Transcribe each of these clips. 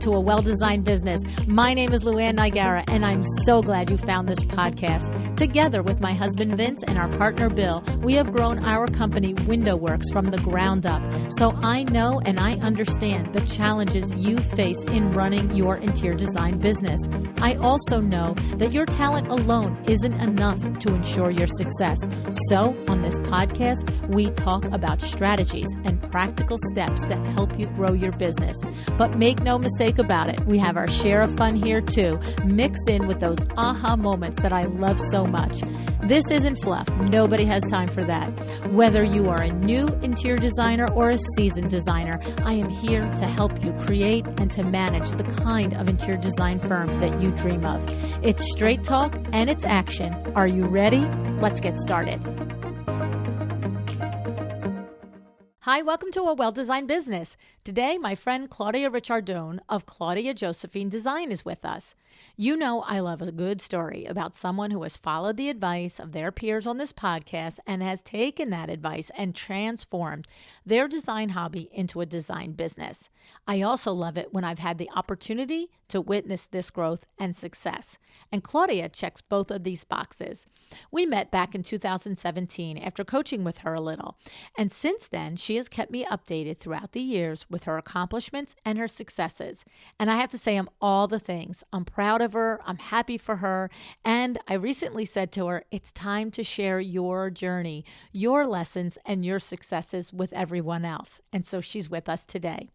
to A Well-Designed Business. My name is LuAnn and I'm so glad you found this podcast. Together with my husband Vince and our partner Bill, we have grown our company Window Works from the ground up. So I know and I understand the challenges you face in running your interior design business. I also know that your talent alone isn't enough to ensure your success. So on this podcast, we talk about strategies and practical steps to help you grow your business. But make no mistake about it, we have our share of fun here too, mixed in with those aha moments that I love so much. This isn't fluff. Nobody has time for that. Whether you are a new interior designer or a seasoned designer, I am here to help you create and to manage the kind of interior design firm that you dream of. It's straight talk and it's action. Are you ready? Let's get started. Hi, welcome to A Well-Designed Business. Today, my friend Claudia Ricciardone of Claudia Josephine Design is with us. You know I love a good story about someone who has followed the advice of their peers on this podcast and has taken that advice and transformed their design hobby into a design business. I also love it when I've had the opportunity to witness this growth and success. And Claudia checks both of these boxes. We met back in 2017 after coaching with her a little. And since then, she has kept me updated throughout the years with her accomplishments and her successes. And I have to say I'm all the things. I'm proud of her. I'm happy for her. And I recently said to her, it's time to share your journey, your lessons, and your successes with everyone else. And so she's with us today.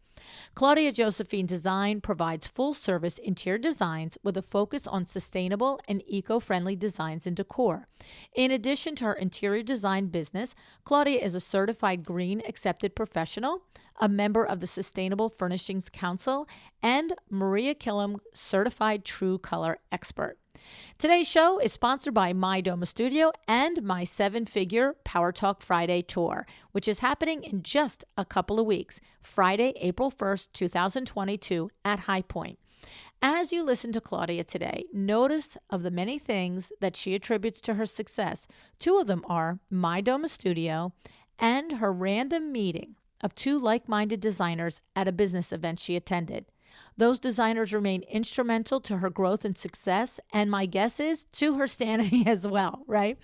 Claudia Josephine Design provides full-service interior designs with a focus on sustainable and eco-friendly designs and decor. In addition to her interior design business, Claudia is a certified green accepted professional, a member of the Sustainable Furnishings Council, and Maria Killam certified True Color expert. Today's show is sponsored by My Doma Studio and my 7-figure Power Talk Friday tour, which is happening in just a couple of weeks, Friday, April 1st, 2022 at High Point. As you listen to Claudia today, notice of the many things that she attributes to her success. Two of them are My Doma Studio and her random meeting of two like-minded designers at a business event she attended. Those designers remain instrumental to her growth and success, and my guess is to her sanity as well, right?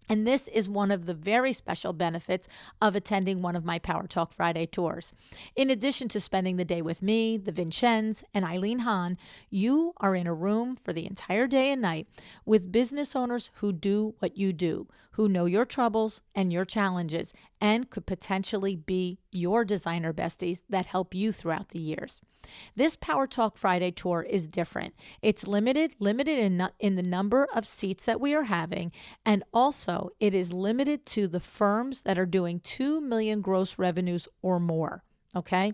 And this is one of the very special benefits of attending one of my Power Talk Friday tours. In addition to spending the day with me, the Vincenz, and Eileen Hahn, you are in a room for the entire day and night with business owners who do what you do, who know your troubles and your challenges, and could potentially be your designer besties that help you throughout the years. This Power Talk Friday tour is different. It's limited in the number of seats that we are having, and also it is limited to the firms that are doing 2 million gross revenues or more. Okay.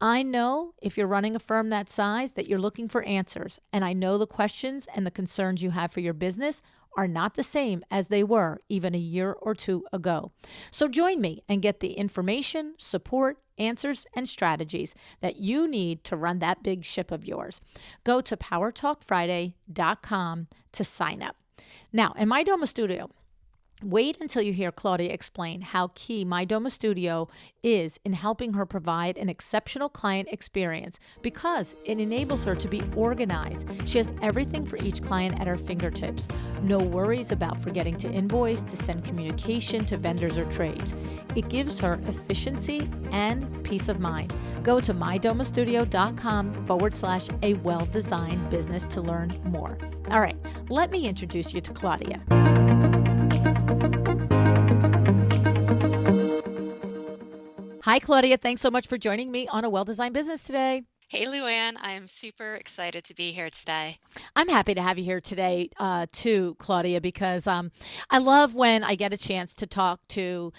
I know if you're running a firm that size that you're looking for answers, and I know the questions and the concerns you have for your business are not the same as they were even a year or two ago. So join me and get the information, support, answers, and strategies that you need to run that big ship of yours. Go to powertalkfriday.com to sign up. Now, in My Doma Studio, wait until you hear Claudia explain how key My Doma Studio is in helping her provide an exceptional client experience because it enables her to be organized. She has everything for each client at her fingertips. No worries about forgetting to invoice, to send communication to vendors or trades. It gives her efficiency and peace of mind. Go to mydomastudio.com/a well-designed business to learn more. All right, let me introduce you to Claudia. Hi, Claudia. Thanks so much for joining me on A Well-Designed Business today. Hey, LuAnn. I am super excited to be here today. I'm happy to have you here today, too, Claudia, because I love when I get a chance to talk to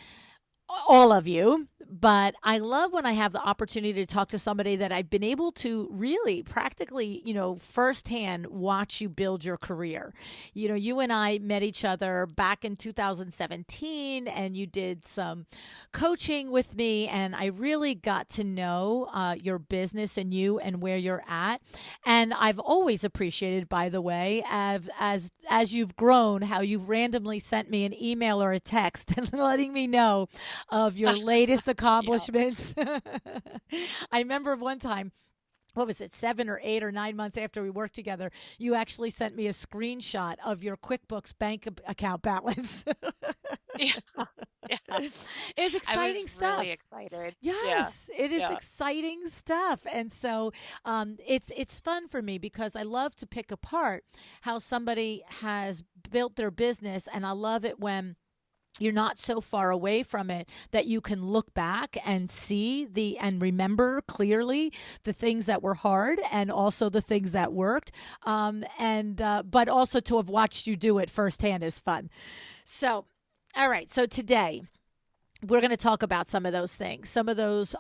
all of you, but I love when I have the opportunity to talk to somebody that I've been able to really practically, firsthand watch you build your career. You and I met each other back in 2017 and you did some coaching with me and I really got to know your business and you and where you're at. And I've always appreciated, by the way, as you've grown, how you've randomly sent me an email or a text and letting me know of your latest accomplishments. I remember one time what was it, 7 or 8 or 9 months after we worked together, you actually sent me a screenshot of your QuickBooks bank account balance. Yeah, yeah. It's I was exciting really stuff. excited. Yeah, Yes, it is yeah. exciting stuff, and so it's fun for me because I love to pick apart how somebody has built their business, and I love it when you're not so far away from it that you can look back and see the and remember clearly the things that were hard and also the things that worked, and but also to have watched you do it firsthand is fun. So all right, so today we're going to talk about some of those things, some of those,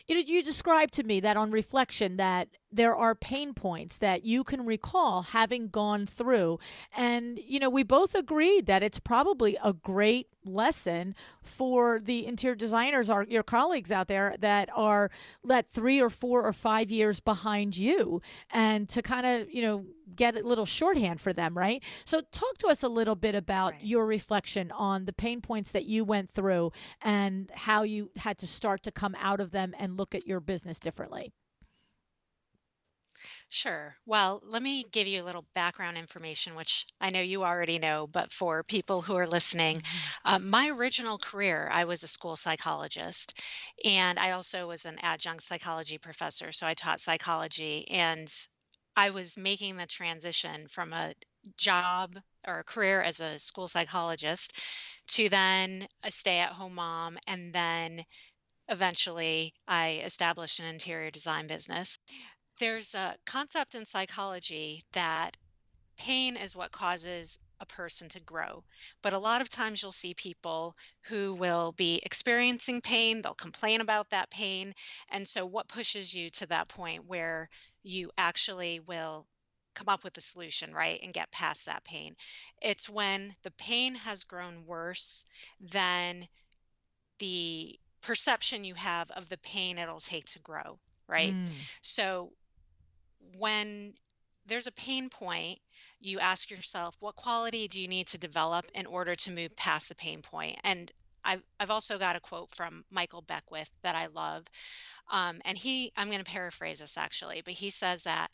you described to me that on reflection that there are pain points that you can recall having gone through, and we both agreed that it's probably a great lesson for the interior designers, or your colleagues out there that are let 3 or 4 or 5 years behind you, and to kind of get a little shorthand for them, right? So talk to us a little bit about Right. your reflection on the pain points that you went through and how you had to start to come out of them and look at your business differently. Sure. Well, let me give you a little background information, which I know you already know, but for people who are listening, Mhm. my original career, I was a school psychologist, and I also was an adjunct psychology professor. So I taught psychology, and I was making the transition from a job or a career as a school psychologist to then a stay-at-home mom, and then eventually I established an interior design business. There's a concept in psychology that pain is what causes a person to grow. But a lot of times you'll see people who will be experiencing pain, they'll complain about that pain. And so, what pushes you to that point where you actually will come up with a solution, right? And get past that pain? It's when the pain has grown worse than the perception you have of the pain it'll take to grow, right? Mm. So, when there's a pain point, you ask yourself, what quality do you need to develop in order to move past the pain point? And I've also got a quote from Michael Beckwith that I love. And I'm going to paraphrase this actually, but he says that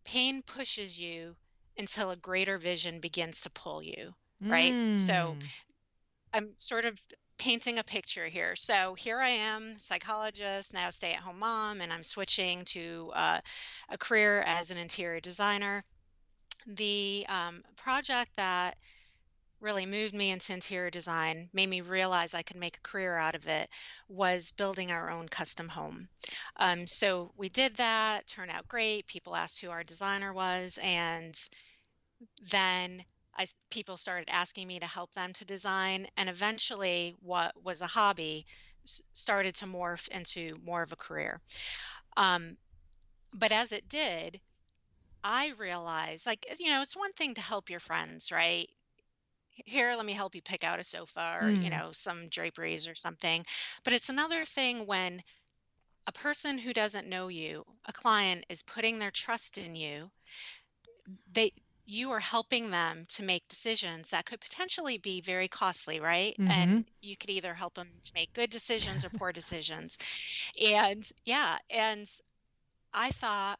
pain pushes you until a greater vision begins to pull you, right? So Mm. I'm sort of painting a picture here. So here I am, psychologist, now stay at home mom, and I'm switching to a career as an interior designer. The project that really moved me into interior design, made me realize I could make a career out of it, was building our own custom home. So we did that, turned out great. People asked who our designer was, and then people started asking me to help them to design, and eventually what was a hobby started to morph into more of a career. Um, but as it did, I realized, like, it's one thing to help your friends, right? Here, let me help you pick out a sofa or, Mm. some draperies or something. But it's another thing when a person who doesn't know you, a client, is putting their trust in you. they you are helping them to make decisions that could potentially be very costly, right? Mm-hmm. And you could either help them to make good decisions or poor decisions. And yeah, and I thought,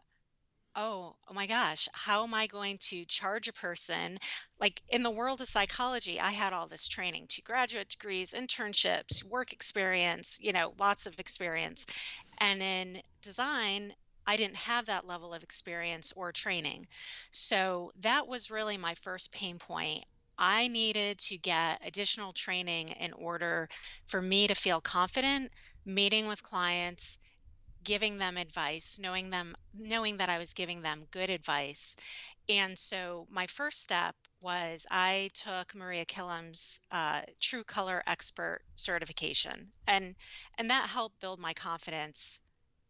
oh my gosh, how am I going to charge a person? Like, in the world of psychology, I had all this training, 2 graduate degrees, internships, work experience, lots of experience. And in design, I didn't have that level of experience or training. So that was really my first pain point. I needed to get additional training in order for me to feel confident meeting with clients, giving them advice, knowing that I was giving them good advice. And so my first step was I took Maria Killam's True Color Expert certification, and that helped build my confidence.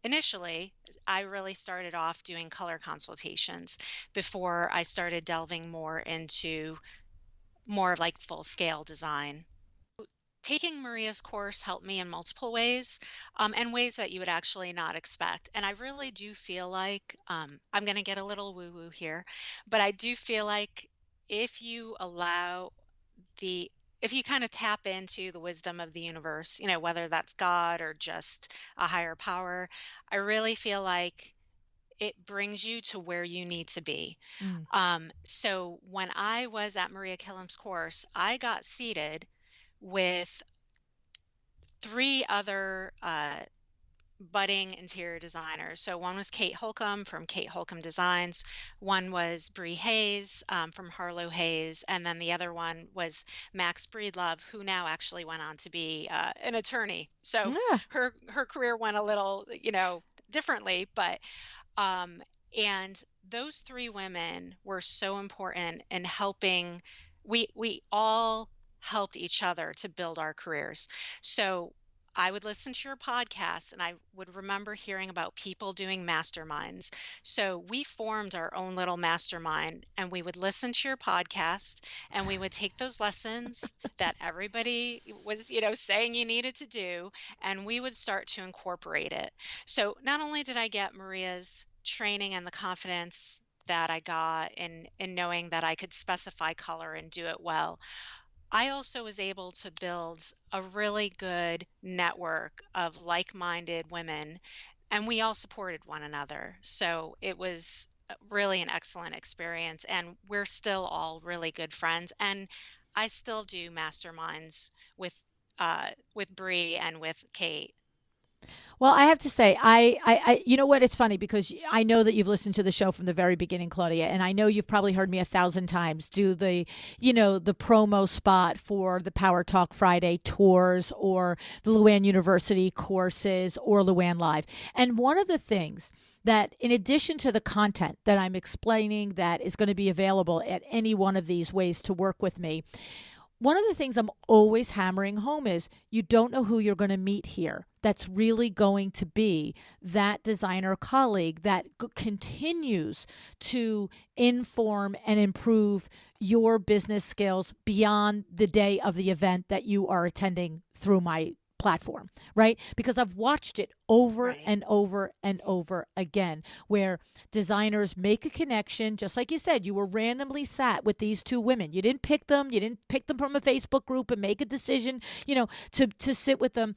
Initially, I really started off doing color consultations before I started delving more into more like full scale design. Taking Maria's course helped me in multiple ways, and ways that you would actually not expect. And I really do feel like, I'm going to get a little woo woo here, but I do feel like if you allow the if you kind of tap into the wisdom of the universe, whether that's God or just a higher power, I really feel like it brings you to where you need to be. Mm. So when I was at Maria Killam's course, I got seated with three other budding interior designers. So one was Kate Holcomb from Kate Holcomb Designs, one was Bree Hayes from Harlow Hayes, and then the other one was Max Breedlove, who now actually went on to be an attorney. So Yeah. her career went a little, differently, but um, and those three women were so important in helping. We all helped each other to build our careers. So I would listen to your podcast and I would remember hearing about people doing masterminds. So we formed our own little mastermind and we would listen to your podcast and we would take those lessons that everybody was, saying you needed to do, and we would start to incorporate it. So not only did I get Maria's training and the confidence that I got in knowing that I could specify color and do it well, I also was able to build a really good network of like-minded women, and we all supported one another. So it was really an excellent experience, and we're still all really good friends. And I still do masterminds with Bree and with Kate. Well, I have to say, you know what? It's funny because I know that you've listened to the show from the very beginning, Claudia, and I know you've probably heard me 1,000 times do the promo spot for the Power Talk Friday tours or the LuAnn University courses or LuAnn Live. And one of the things that, in addition to the content that I'm explaining that is going to be available at any one of these ways to work with me, one of the things I'm always hammering home is you don't know who you're going to meet here. That's really going to be that designer colleague that continues to inform and improve your business skills beyond the day of the event that you are attending through my platform, right? Because I've watched it over Right. and over and over again where designers make a connection, just like you said, you were randomly sat with these two women. You didn't pick them, from a Facebook group and make a decision, to sit with them.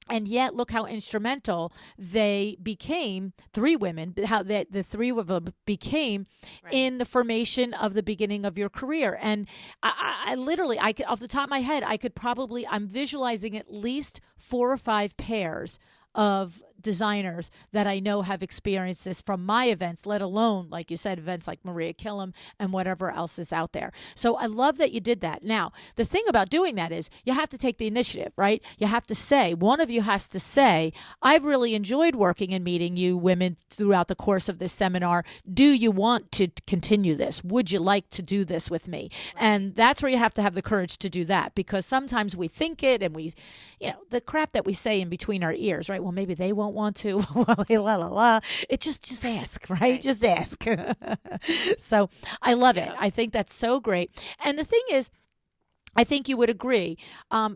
And yet look how instrumental they became, three women, how the three of them became Right. in the formation of the beginning of your career. And I literally, I could, off the top of my head, I'm visualizing at least 4 or 5 pairs of designers that I know have experienced this from my events, let alone, like you said, events like Maria Killam and whatever else is out there. So I love that you did that. Now, the thing about doing that is you have to take the initiative, right? You have to say, one of you has to say, I've really enjoyed working and meeting you women throughout the course of this seminar. Do you want to continue this? Would you like to do this with me? Right. And that's where you have to have the courage to do that, because sometimes we think it and the crap that we say in between our ears, right? Well, maybe they won't want to. Well, la la la. It just ask, right? Right. Just ask. So I love it. I Yes. think that's so great. And the thing is, I think you would agree.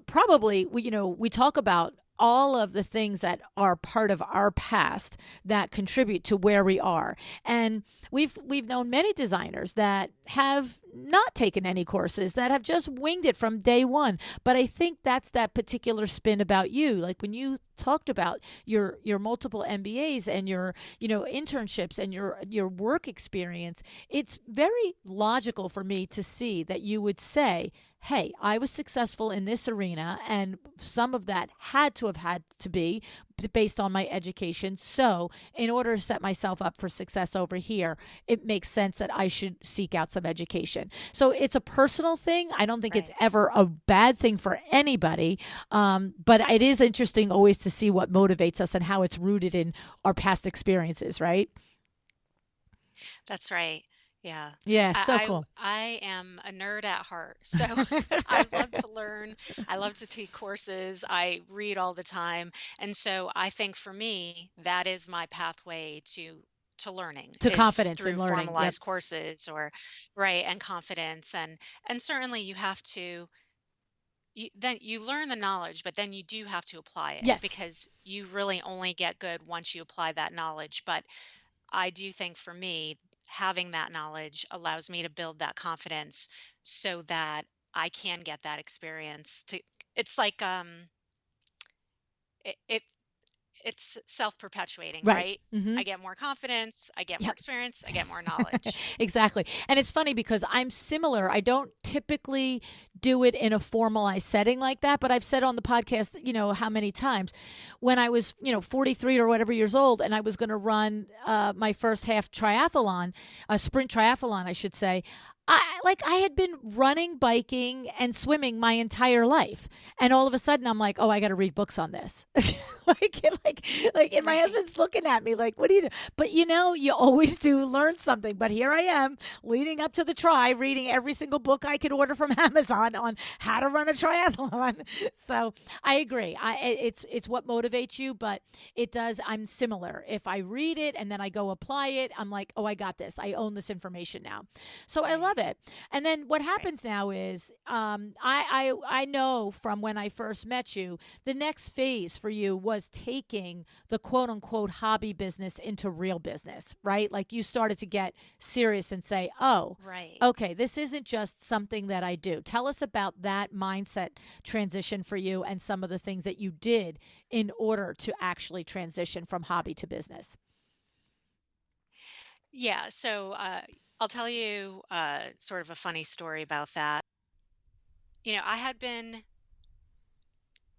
Probably, we talk about all of the things that are part of our past that contribute to where we are, and we've known many designers that have not taken any courses, that have just winged it from day one. But I think that's that particular spin about you, like when you talked about your multiple MBAs and your internships and your work experience. It's very logical for me to see that you would say, hey, I was successful in this arena, and some of that had to be based on my education. So, in order to set myself up for success over here, it makes sense that I should seek out some education. So, it's a personal thing. I don't think it's Right. ever a bad thing for anybody. But it is interesting always to see what motivates us and how it's rooted in our past experiences, right? That's right. Yeah. Yeah, so I cool. I, I am a nerd at heart. So I love to learn. I love to take courses. I read all the time. And so I think for me, that is my pathway to learning, To is confidence in through learning. Yep. formalized courses, or right, and confidence. And certainly you have to, then you learn the knowledge, but then you do have to apply it, Yes. because you really only get good once you apply that knowledge. But I do think for me, having that knowledge allows me to build that confidence so that I can get that experience to it's like it it's self-perpetuating, Right. right? Mm-hmm. I get more confidence, I get more Yep. experience, I get more knowledge. Exactly. And it's funny because I'm similar. I don't typically do it in a formalized setting like that, but I've said on the podcast, how many times when I was, 43 or whatever years old and I was going to run my first half triathlon, a sprint triathlon, I should say. I had been running, biking, and swimming my entire life, and all of a sudden I'm like, oh, I got to read books on this. And my Right. husband's looking at me like, what are you doing? But you always do learn something. But here I am, leading up to the try, reading every single book I could order from Amazon on how to run a triathlon. So I agree. It's what motivates you, but it does. I'm similar. If I read it and then I go apply it, I'm like, oh, I got this. I own this information now. So I Right. love it. And then what Right. happens now is, I know from when I first met you, the next phase for you was taking the quote unquote hobby business into real business, right? Like you started to get serious and say, oh, Right. okay, this isn't just something that I do. Tell us about that mindset transition for you and some of the things that you did in order to actually transition from hobby to business. Yeah, so I'll tell you sort of a funny story about that. I had been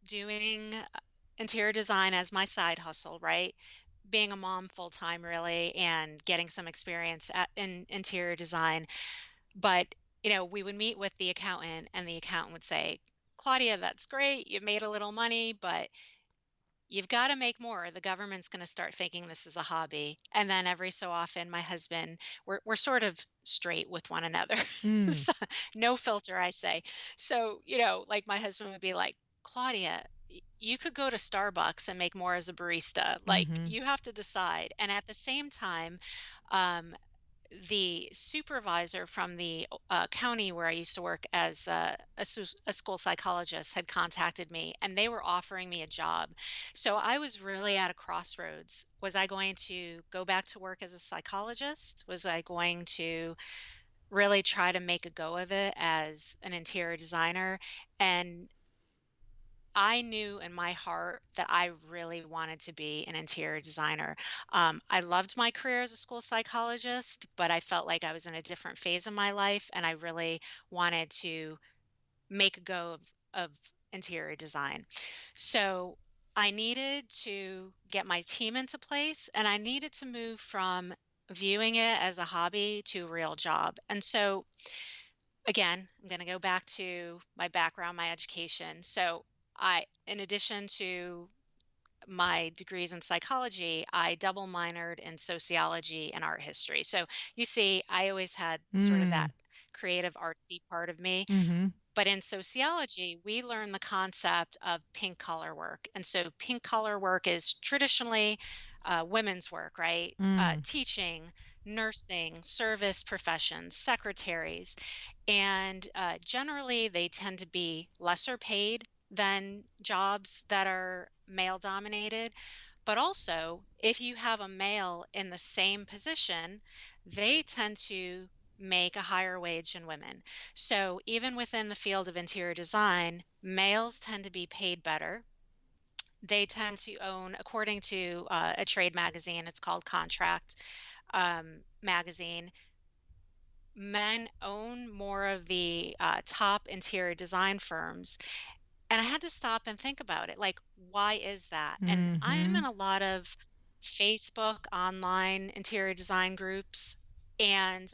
doing interior design as my side hustle, right? Being a mom full time, really, and getting some experience in interior design. But, we would meet with the accountant, and the accountant would say, Claudia, that's great. You made a little money, but you've got to make more. The government's going to start thinking this is a hobby. And then every so often, my husband, we're sort of straight with one another. Mm. So, no filter, I say. So, like my husband would be like, Claudia, you could go to Starbucks and make more as a barista. Like, Mm-hmm. you have to decide. And at the same time, um, the supervisor from the county where I used to work as a school psychologist had contacted me, and they were offering me a job. So I was really at a crossroads. Was I going to go back to work as a psychologist? Was I going to really try to make a go of it as an interior designer? And I knew in my heart that I really wanted to be an interior designer. I loved my career as a school psychologist, but I felt like I was in a different phase of my life, and I really wanted to make a go of interior design. So I needed to get my team into place, and I needed to move from viewing it as a hobby to a real job. And so, again, I'm going to go back to my background, my education. So in addition to my degrees in psychology, I double minored in sociology and art history. So you see, I always had sort of Mm. that creative artsy part of me. Mm-hmm. But in sociology, we learn the concept of pink collar work. And so pink collar work is traditionally women's work, right? Mm. Teaching, nursing, service professions, secretaries. And generally, they tend to be lesser paid than jobs that are male dominated. But also, if you have a male in the same position, they tend to make a higher wage than women. So even within the field of interior design, males tend to be paid better. They tend to own, according to a trade magazine, it's called Contract magazine, men own more of the top interior design firms. And I had to stop and think about it. Like, why is that? And I'm Mm-hmm. in a lot of Facebook online interior design groups, and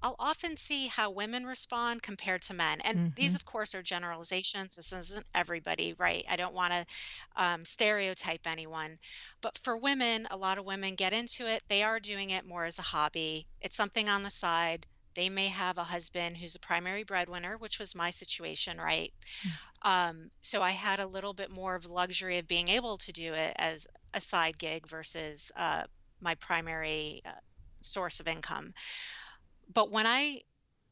I'll often see how women respond compared to men. And Mm-hmm. these, of course, are generalizations. This isn't everybody, right? I don't want to stereotype anyone. But for women, a lot of women get into it. They are doing it more as a hobby, it's something on the side. They may have a husband who's a primary breadwinner, which was my situation, right? So I had a little bit more of the luxury of being able to do it as a side gig versus my primary source of income. But when I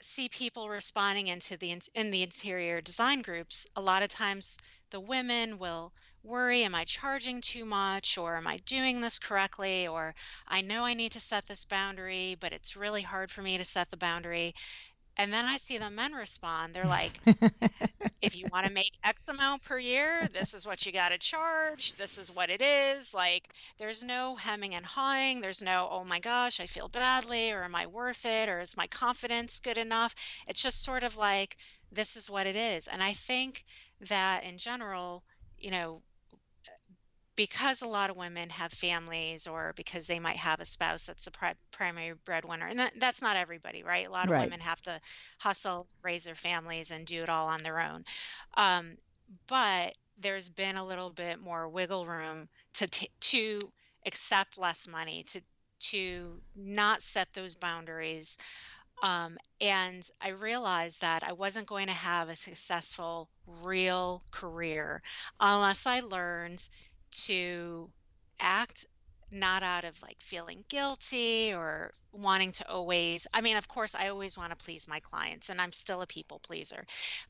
see people responding in the interior design groups, a lot of times the women will worry, am I charging too much, or am I doing this correctly, or I know I need to set this boundary, but it's really hard for me to set the boundary. And then I see the men respond. They're like, if you want to make X amount per year, this is what you got to charge. This is what it is. Like, there's no hemming and hawing. There's no, oh my gosh, I feel badly, or am I worth it, or is my confidence good enough? It's just sort of like, this is what it is. And I think that in general, you know, because a lot of women have families, or because they might have a spouse that's the primary breadwinner, and that's not everybody, right? A lot of Right. women have to hustle, raise their families, and do it all on their own. Um, but there's been a little bit more wiggle room to accept less money, to not set those boundaries. And I realized that I wasn't going to have a successful real career unless I learned to act not out of like feeling guilty or wanting to always, I mean, of course, I always want to please my clients, and I'm still a people pleaser,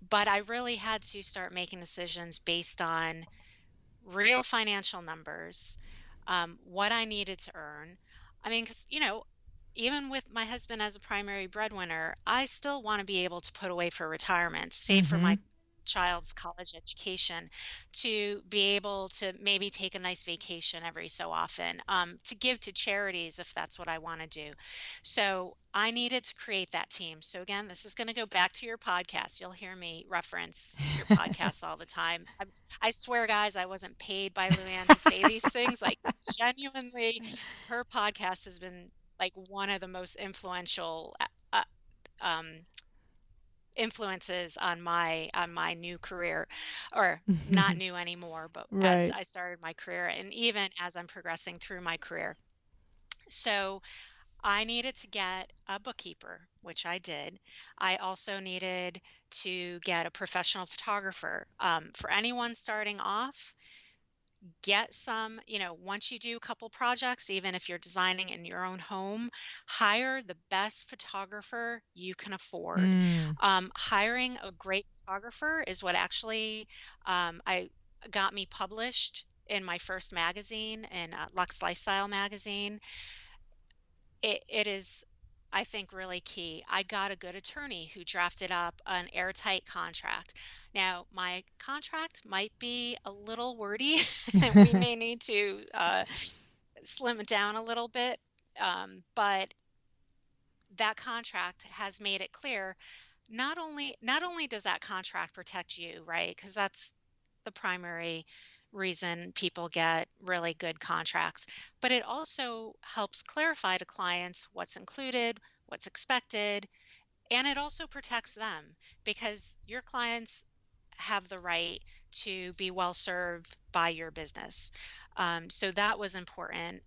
but I really had to start making decisions based on real financial numbers, what I needed to earn. I mean, because, even with my husband as a primary breadwinner, I still want to be able to put away for retirement, save for Mm-hmm. my child's college education, to be able to maybe take a nice vacation every so often, to give to charities if that's what I want to do. So I needed to create that team. So again, this is going to go back to your podcast. You'll hear me reference your podcast all the time. I swear, guys, I wasn't paid by LuAnn to say these things. Like, genuinely, her podcast has been like one of the most influential um, influences on my new career, or not new anymore, but as Right. I started my career, and even as I'm progressing through my career. So I needed to get a bookkeeper, which I did. I also needed to get a professional photographer. For anyone starting off, get some, once you do a couple projects, even if you're designing in your own home, hire the best photographer you can afford. Mm. Hiring a great photographer is what actually I got me published in my first magazine, in Lux Lifestyle magazine. It is, I think, really key. I got a good attorney who drafted up an airtight contract. Now, my contract might be a little wordy, and we may need to slim it down a little bit. But that contract has made it clear, not only does that contract protect you, right? Because that's the primary reason people get really good contracts, but it also helps clarify to clients what's included, what's expected, and it also protects them, because your clients have the right to be well served by your business. So that was important.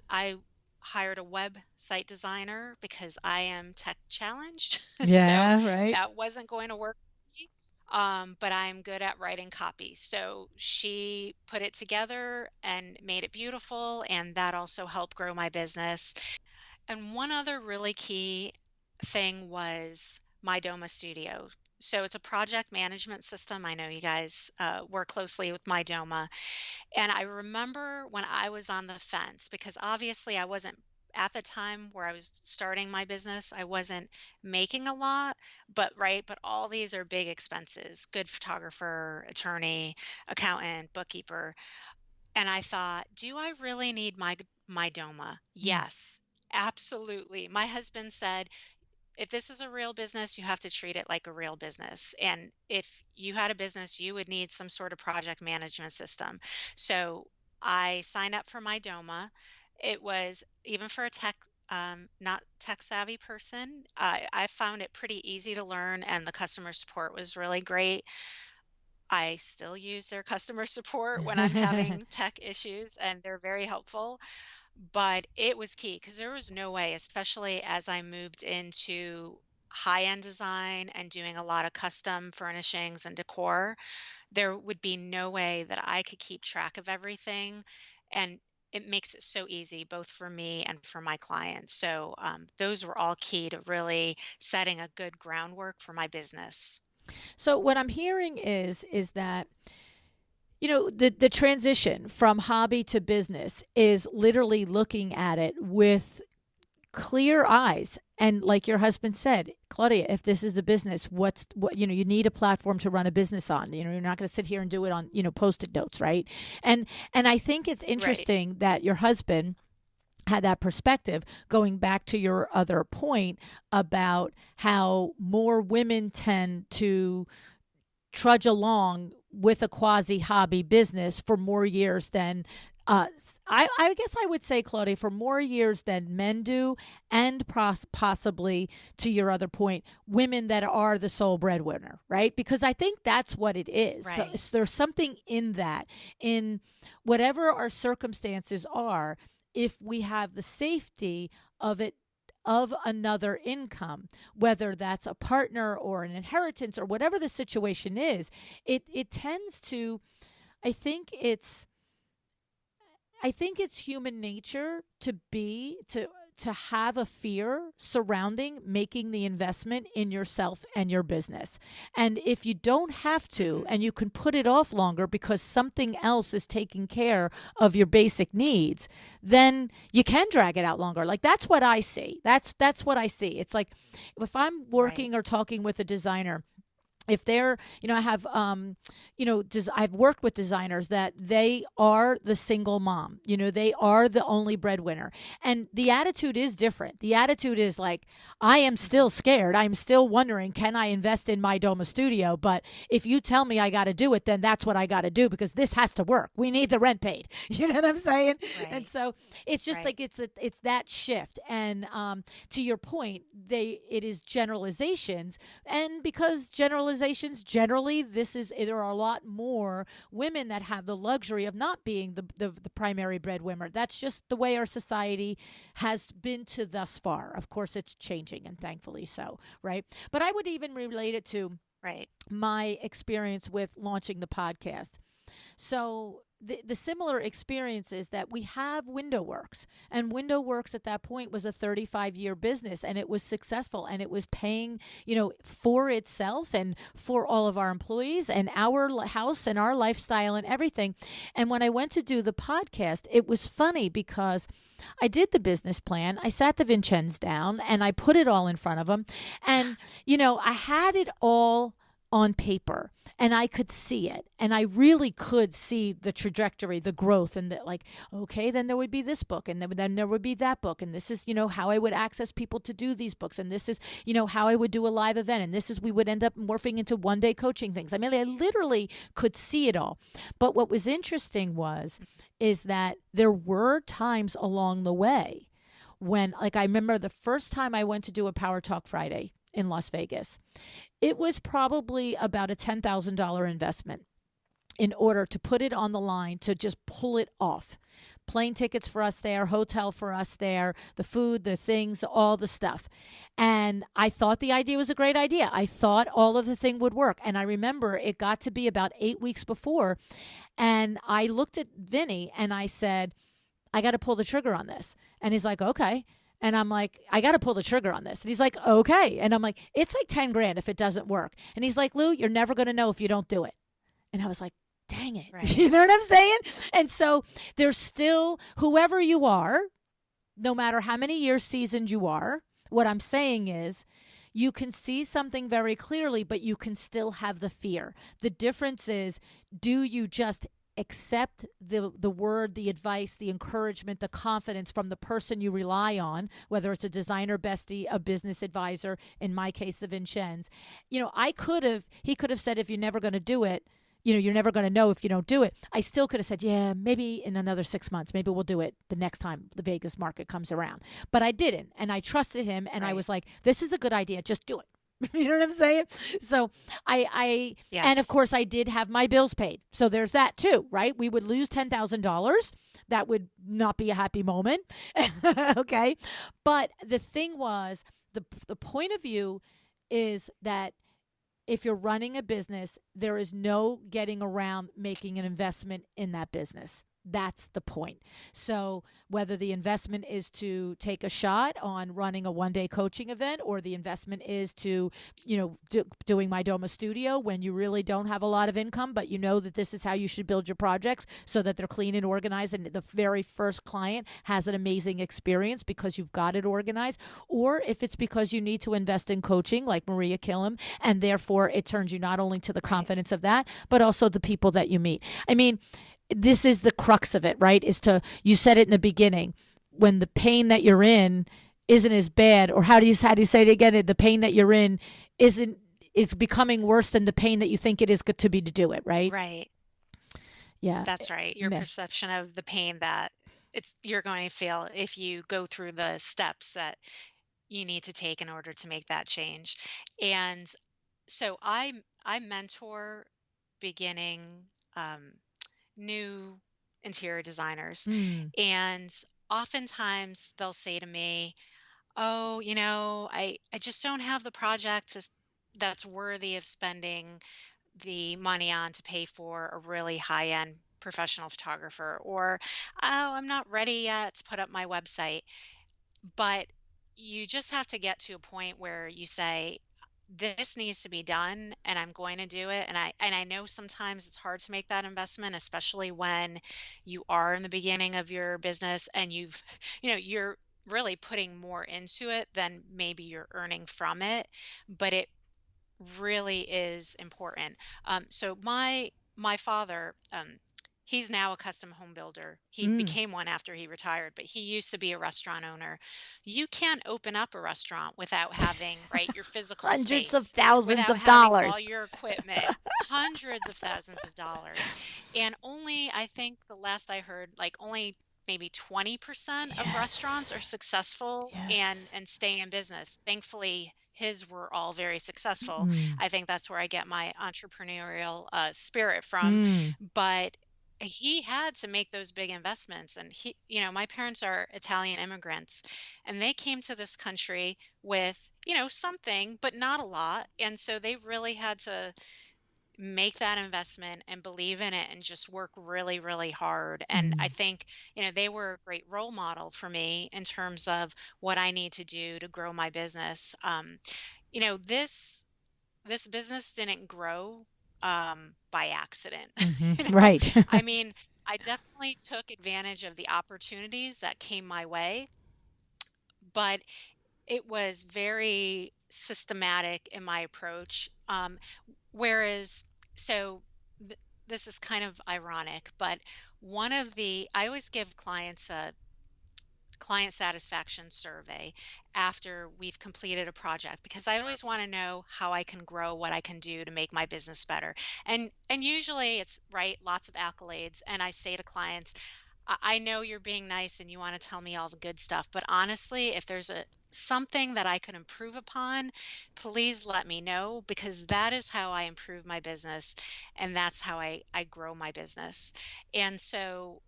I hired a website designer because I am tech challenged, so Yeah, right. that wasn't going to work for me. But I'm good at writing copy. So she put it together and made it beautiful, and that also helped grow my business. And one other really key thing was my Doma Studio. So it's a project management system. I know you guys work closely with my Doma. And I remember when I was on the fence, because obviously I wasn't, at the time where I was starting my business, I wasn't making a lot, but right, but all these are big expenses: good photographer, attorney, accountant, bookkeeper. And I thought, do I really need my Doma? Mm. Yes, absolutely. My husband said, if this is a real business, you have to treat it like a real business. And if you had a business, you would need some sort of project management system. So I signed up for my Doma. It was, even for a not tech savvy person, I found it pretty easy to learn, and the customer support was really great. I still use their customer support when I'm having tech issues, and they're very helpful. But it was key, because there was no way, especially as I moved into high-end design and doing a lot of custom furnishings and decor, there would be no way that I could keep track of everything. And it makes it so easy, both for me and for my clients. So those were all key to really setting a good groundwork for my business. So what I'm hearing is that the transition from hobby to business is literally looking at it with clear eyes. And like your husband said, Claudia, if this is a business, what, you need a platform to run a business on. You're not going to sit here and do it on, Post-it notes, right? And I think it's Right. interesting that your husband had that perspective, going back to your other point about how more women tend to trudge along with a quasi hobby business for more years than I guess I would say, Claudia, for more years than men do, and possibly, to your other point, women that are the sole breadwinner, right? Because I think that's what it is. Right. So there's something in that, in whatever our circumstances are, if we have the safety of it, of another income, whether that's a partner or an inheritance or whatever the situation is, it tends to, I think it's I think it's human nature to have a fear surrounding making the investment in yourself and your business. And if you don't have to, Mm-hmm. and you can put it off longer because something else is taking care of your basic needs, then you can drag it out longer. Like, that's what I see. That's what I see. It's like, if I'm Right. working or talking with a designer, if they're, I have, I've worked with designers that they are the single mom, they are the only breadwinner. And the attitude is different. The attitude is like, I am Mm-hmm. still scared. I'm still wondering, can I invest in my Doma studio? But if you tell me I got to do it, then that's what I got to do, because this has to work. We need the rent paid. You know what I'm saying? And Right. so it's just Right. like, it's that shift. And to your point, it is generalizations, and because generalizations, generally, there are a lot more women that have the luxury of not being the primary breadwinner. That's just the way our society has been to thus far. Of course, it's changing, and thankfully so, right? But I would even relate it to Right. my experience with launching the podcast. So the similar experience is that we have WindowWorks, and WindowWorks at that point was a 35-year business, and it was successful, and it was paying, for itself and for all of our employees and our house and our lifestyle and everything. And when I went to do the podcast, it was funny because I did the business plan. I sat the Vincennes down and I put it all in front of them. And, I had it all on paper, and I could see it, and I really could see the trajectory, the growth, and like, okay, then there would be this book, and then there would be that book, and this is, how I would access people to do these books, and this is, how I would do a live event, and this is, we would end up morphing into one-day coaching things. I mean, I literally could see it all. But what was interesting is that there were times along the way when, like, I remember the first time I went to do a Power Talk Friday in Las Vegas. It was probably about a $10,000 investment in order to put it on the line, to just pull it off. Plane tickets for us there, hotel for us there, the food, the things, all the stuff. And I thought the idea was a great idea. I thought all of the thing would work. And I remember it got to be about 8 weeks before, and I looked at Vinny and I said, I got to pull the trigger on this. And he's like, okay. And I'm like, I got to pull the trigger on this. And he's like, okay. And I'm like, it's like 10 grand if it doesn't work. And he's like, Lou, you're never going to know if you don't do it. And I was like, dang it. Right. You know what I'm saying? And so there's still, whoever you are, no matter how many years seasoned you are, what I'm saying is, you can see something very clearly, but you can still have the fear. The difference is, do you just accept the word, the advice, the encouragement, the confidence from the person you rely on, whether it's a designer bestie, a business advisor, in my case, the Vincennes. He could have said, if you're never going to do it, you're never going to know if you don't do it. I still could have said, yeah, maybe in another 6 months, maybe we'll do it the next time the Vegas market comes around. But I didn't, and I trusted him, and I Right. was like, this is a good idea, just do it. You know what I'm saying? So and of Yes. course I did have my bills paid. So there's that too, right? We would lose $10,000. That would not be a happy moment. Okay. But the thing was, the point of view is that if you're running a business, there is no getting around making an investment in that business. That's the point. So whether the investment is to take a shot on running a one-day coaching event, or the investment is to, doing my Doma studio when you really don't have a lot of income, but you know that this is how you should build your projects so that they're clean and organized, and the very first client has an amazing experience because you've got it organized. Or if it's because you need to invest in coaching like Maria Killam, and therefore it turns you not only to the Right. confidence of that, but also the people that you meet. I mean, this is the crux of it, right? You said it in the beginning, when the pain that you're in isn't as bad, or how do you say it again? The pain that you're in is becoming worse than the pain that you think it is to be to do it, right? Right. Yeah. That's right. Your perception of the pain that you're going to feel if you go through the steps that you need to take in order to make that change. And so I mentor beginning um, new interior designers, Mm. and oftentimes they'll say to me, "Oh, I just don't have the project that's worthy of spending the money on to pay for a really high-end professional photographer," or, "Oh, I'm not ready yet to put up my website." But you just have to get to a point where you say, this needs to be done and I'm going to do it. And I know sometimes it's hard to make that investment, especially when you are in the beginning of your business and you're really putting more into it than maybe you're earning from it, but it really is important. So my father, he's now a custom home builder. He Mm. became one after he retired, but he used to be a restaurant owner. You can't open up a restaurant without having, right, your physical Hundreds of space, thousands without of having all dollars. your equipment, hundreds of thousands of dollars. And only, I think the last I heard, like only maybe 20% of restaurants are Yes. successful and Yes. and stay in business. Thankfully, his were all very successful. Mm. I think that's where I get my entrepreneurial spirit from. Mm. But he had to make those big investments. And my parents are Italian immigrants, and they came to this country with, something, but not a lot. And so they really had to make that investment and believe in it and just work really, really hard. And I Mm. think, they were a great role model for me in terms of what I need to do to grow my business. This business didn't grow by accident. Mm-hmm. you know, Right. I mean, I definitely took advantage of the opportunities that came my way, but it was very systematic in my approach. Whereas, so this is kind of ironic, but I always give clients a client satisfaction survey after we've completed a project, because I always want to know how I can grow, what I can do to make my business better. And usually it's right, lots of accolades. And I say to clients, I know you're being nice and you want to tell me all the good stuff, but honestly, if there's something that I can improve upon, please let me know, because that is how I improve my business and that's how I grow my business. And so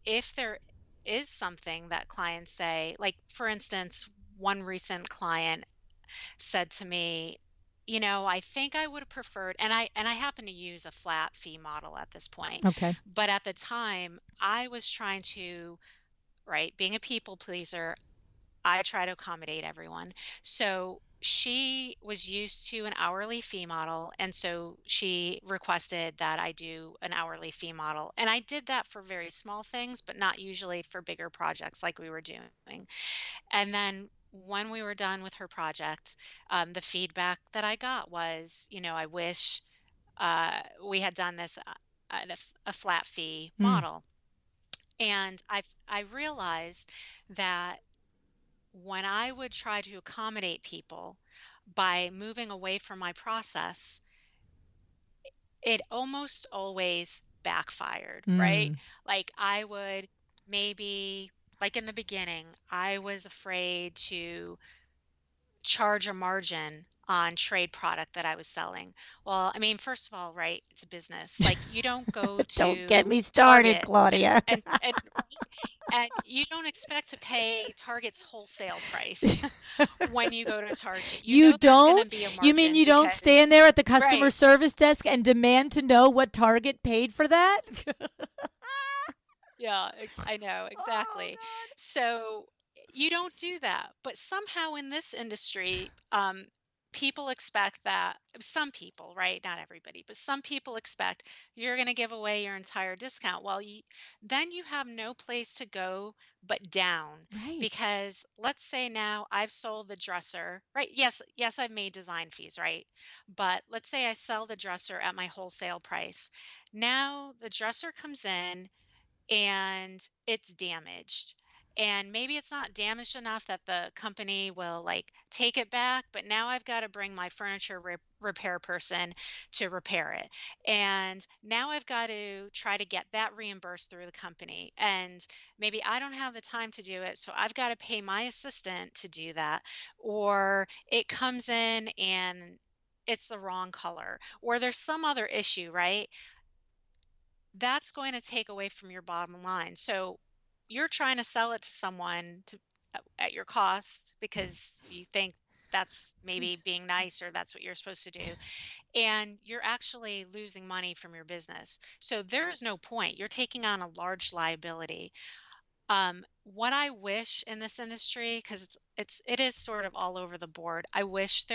if there is something that clients say, like for instance, one recent client said to me, I think I would have preferred, and I happen to use a flat fee model at this point, Okay. but at the time I was trying to, right, being a people pleaser, I try to accommodate everyone. So she was used to an hourly fee model. And so she requested that I do an hourly fee model. And I did that for very small things, but not usually for bigger projects like we were doing. And then when we were done with her project, the feedback that I got was, I wish we had done this at a flat fee Mm. model. And I realized that when I would try to accommodate people by moving away from my process, it almost always backfired, right? Mm. Like I would maybe, like in the beginning, I was afraid to charge a margin on trade product that I was selling. Well, I mean, first of all, right, it's a business. Like you don't go Don't get to me started, Target Claudia. and and you don't expect to pay Target's wholesale price when you go to Target. You You know there's going to don't? be a You mean margin you don't because, stand there at the customer right, service desk and demand to know what Target paid for that? Yeah, I know, Oh exactly. God. So you don't do that. But somehow in this industry, people expect that some people, right? Not everybody, but some people expect you're going to give away your entire discount. Well, then you have no place to go but down Right. because let's say now I've sold the dresser, right? Yes, yes, I've made design fees, right? But let's say I sell the dresser at my wholesale price. Now the dresser comes in and it's damaged. And maybe it's not damaged enough that the company will like take it back, but now I've got to bring my furniture repair person to repair it. And now I've got to try to get that reimbursed through the company. And maybe I don't have the time to do it, so I've got to pay my assistant to do that. Or it comes in and it's the wrong color, or there's some other issue, right? That's going to take away from your bottom line. So you're trying to sell it to someone at your cost because you think that's maybe being nice or that's what you're supposed to do. And you're actually losing money from your business. So there's no point. You're taking on a large liability. What I wish in this industry, because it is sort of all over the board. I wish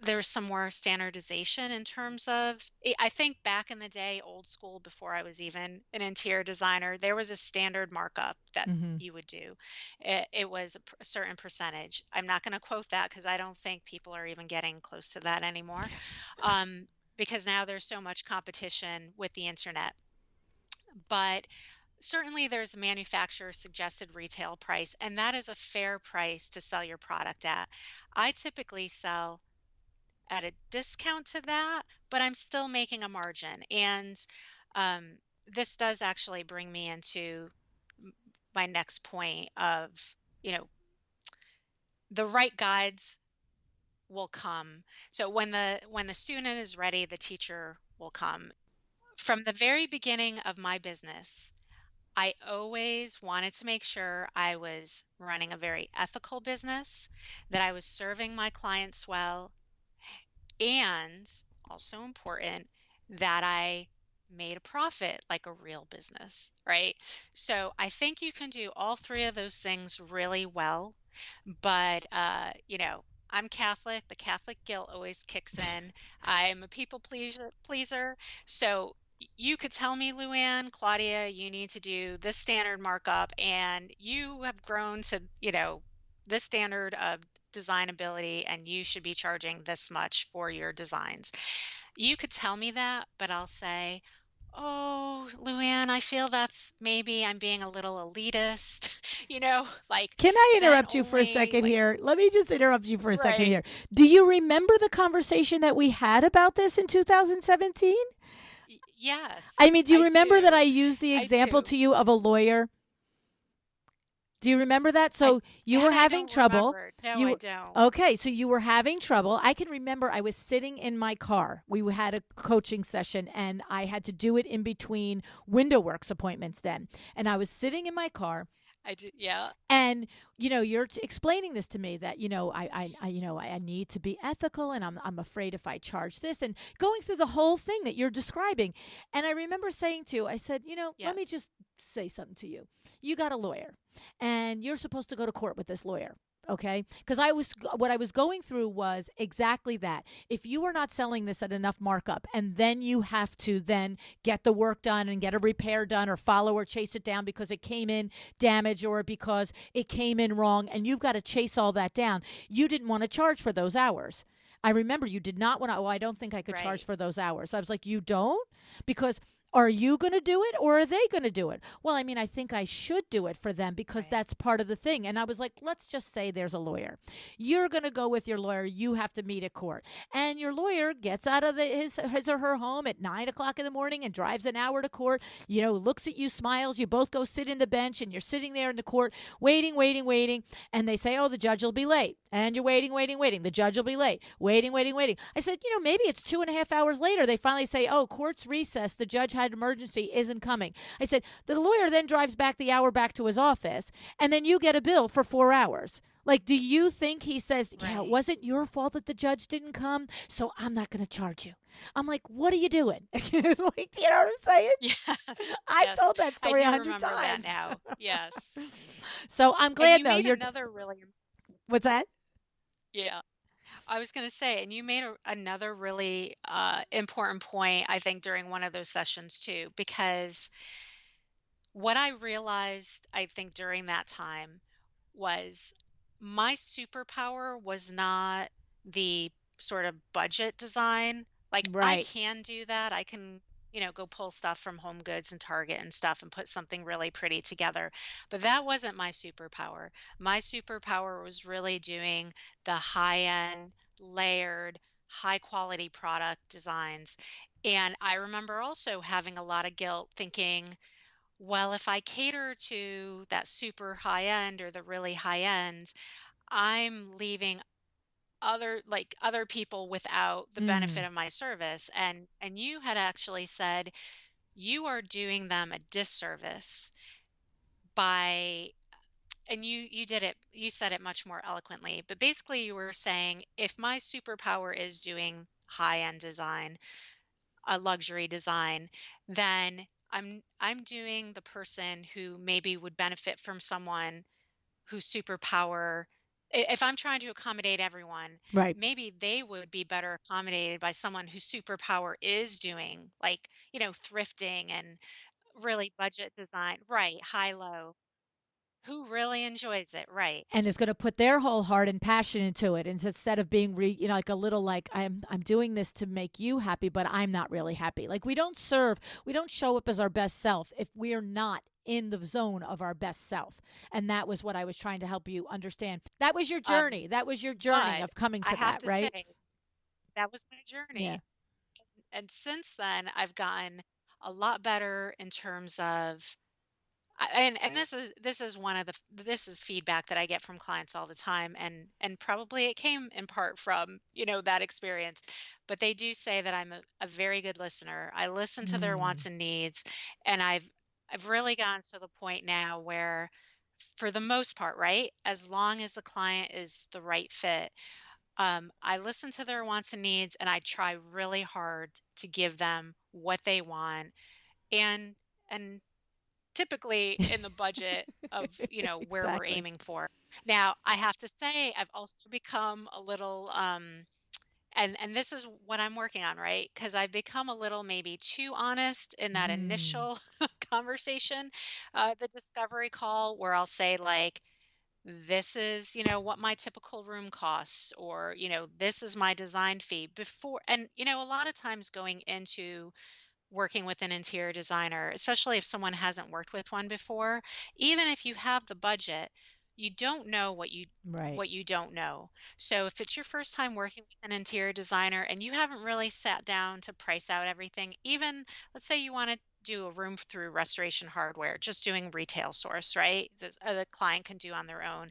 there's some more standardization in terms of I think back in the day, old school, before I was even an interior designer, there was a standard markup that Mm-hmm. you would do. It was a certain percentage. I'm not going to quote that because I don't think people are even getting close to that anymore, um, because now there's so much competition with the internet. But certainly there's a manufacturer suggested retail price, and that is a fair price to sell your product at. I typically sell at a discount to that, but I'm still making a margin. And this does actually bring me into my next point of, you know, the right guides will come. So when the student is ready, the teacher will come. From the very beginning of my business, I always wanted to make sure I was running a very ethical business, that I was serving my clients well, and also important that I made a profit like a real business, right? So I think you can do all three of those things really well. But, I'm Catholic. The Catholic guilt always kicks in. I'm a people pleaser. So you could tell me, LuAnn, Claudia, you need to do this standard markup, and you have grown to, this standard of designability, and you should be charging this much for your designs. You could tell me that, but I'll say, oh, LuAnn, I feel that's maybe I'm being a little elitist, like Can I then interrupt you for a only second like, here? Let me just interrupt you for a second right. here. Do you remember the conversation that we had about this in 2017? I Yes, mean, do you I remember that I do. used the I example do. to you of a lawyer? Do you remember that? I So you were that I having don't trouble. remember. No, I You don't. okay, so you were having trouble. I can remember I was sitting in my car. We had a coaching session and I had to do it in between window works appointments then. And I was sitting in my car I do. Yeah. and you're explaining this to me that I need to be ethical, and I'm afraid if I charge this, and going through the whole thing that you're describing. And I remember saying to you, I said, let me Yes. just say something to you. You got a lawyer, and you're supposed to go to court with this lawyer. Okay, because what I was going through was exactly that. If you are not selling this at enough markup, and then you have to then get the work done and get a repair done, or follow or chase it down because it came in damaged or because it came in wrong, and you've got to chase all that down, you didn't want to charge for those hours. I remember you did not want to. Oh, I don't think I could charge Right. for those hours. I was like, you don't? Because are you going to do it or are they going to do it? Well, I mean, I think I should do it for them because Right. that's part of the thing. And I was like, let's just say there's a lawyer. You're going to go with your lawyer. You have to meet at court. And your lawyer gets out of his or her home at 9 o'clock in the morning and drives an hour to court, looks at you, smiles. You both go sit in the bench and you're sitting there in the court waiting, waiting, waiting. And they say, oh, the judge will be late. And you're waiting, waiting, waiting. The judge will be late. Waiting, waiting, waiting. I said, maybe it's 2.5 hours later. They finally say, oh, court's recessed. The judge had emergency, isn't coming. I said, the lawyer then drives back the hour back to his office, and then you get a bill for 4 hours. Like, do you think he says, yeah, it Right. wasn't your fault that the judge didn't come, so I'm not going to charge you? I'm like, what are you doing? Like, you know what I'm saying? Yes. I've Yes. told that I story a do hundred remember that times. now. Yes. So I'm And glad you though. made another really, What's that? yeah. I was going to say, and you made another really important point, I think, during one of those sessions too, because what I realized, I think, during that time was my superpower was not the sort of budget design. Like, I Right. can do that. I can, go pull stuff from Home Goods and Target and stuff and put something really pretty together. But that wasn't my superpower. My superpower was really doing the high end, layered, high quality product designs. And I remember also having a lot of guilt thinking, well, if I cater to that super high end or the really high end, I'm leaving other people without the benefit Mm, of my service. And you had actually said you are doing them a disservice by, and you said it much more eloquently, but basically you were saying if my superpower is doing high end design, a luxury design, then I'm doing the person who maybe would benefit from someone whose superpower, if I'm trying to accommodate everyone, right. maybe they would be better accommodated by someone whose superpower is doing, like, thrifting and really budget design, right, high low, who really enjoys it, right. And is going to put their whole heart and passion into it, and instead of being like a little like I'm doing this to make you happy, but I'm not really happy. Like, we don't show up as our best self if we're not in the zone of our best self. And that was what I was trying to help you understand. That was your Um, journey. That was your journey but of coming I to have that, to right? say that was my Yeah. journey. And since then, I've gotten a lot better in terms of, and this is one of this is feedback that I get from clients all the time, and probably it came in part from that experience, but they do say that I'm a very good listener. I listen to their Mm, wants and needs, and I've really gotten to the point now where, for the most part, right, as long as the client is the right fit, I listen to their wants and needs, and I try really hard to give them what they want, and and typically in the budget of where we're exactly. aiming for. Now, I have to say, I've also become a little and this is what I'm working on, right? Because I've become a little maybe too honest in that Mm, initial conversation, the discovery call, where I'll say, like, this is, what my typical room costs, or, this is my design fee before. And, a lot of times going into working with an interior designer, especially if someone hasn't worked with one before, even if you have the budget, you don't know right. what you don't know. So if it's your first time working with an interior designer and you haven't really sat down to price out everything, even let's say you want to do a room through Restoration Hardware, just doing retail source, right? The client can do on their own.